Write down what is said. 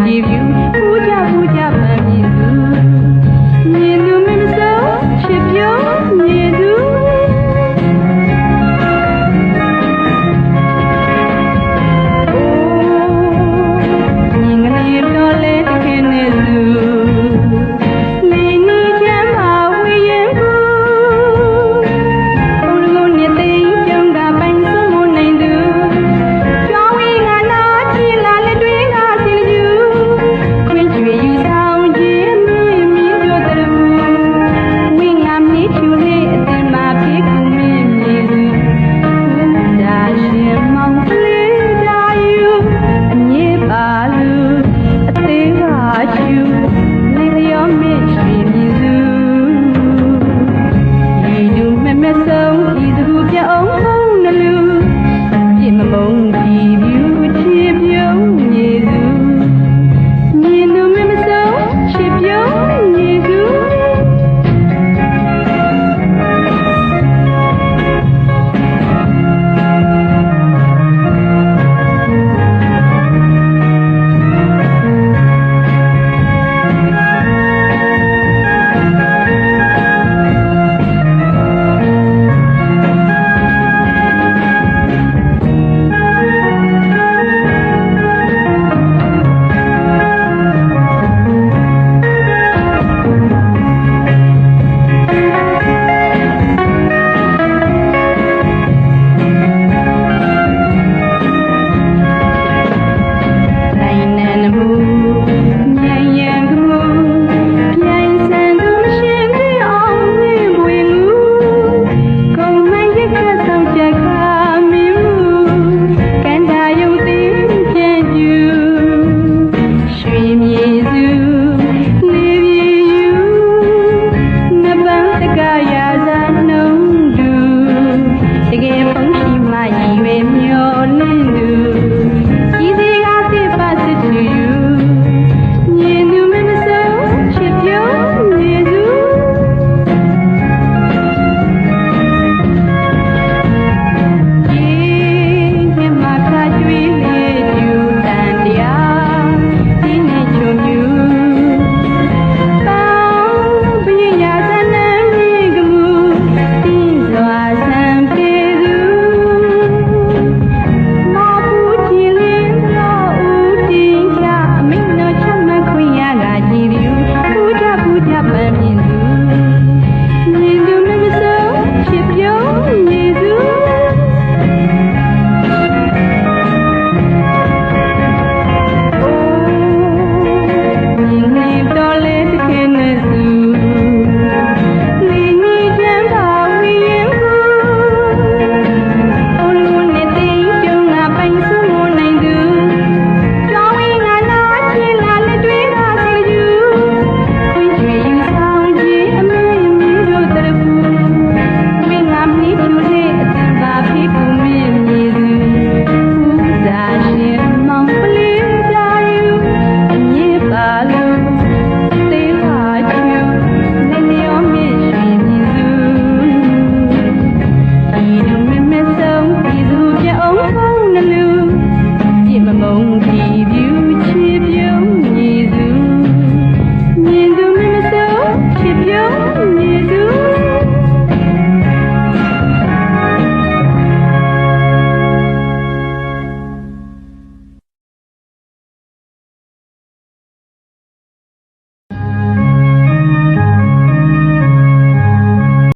ကြည်ဖြူပူကြပန်းမြင်သူမြင်သူမင်းစောချစ်ပြောမြင်သူမြင်ကလေးတော်လေးတခင်နေသူလေနီချမ်းပါဝေရင်ကူဘုံလုံးနဲ့သိပြုံးကပိုင်ဆုံးမနိုင်သူကြောင်းဝင်းကနာချီလာလက်တွေကဆင်းယူခွင့်ကျွေယူဆောင်ခြင်းမြင်ပြောတဲ့ဝင်းငါမြည်ချူလေးအတင်မှာပြေကူမင်းမြင်သူဒါရှင်မောင်ကလေးဒါယူအမြဲပါလူအသေးပါချူ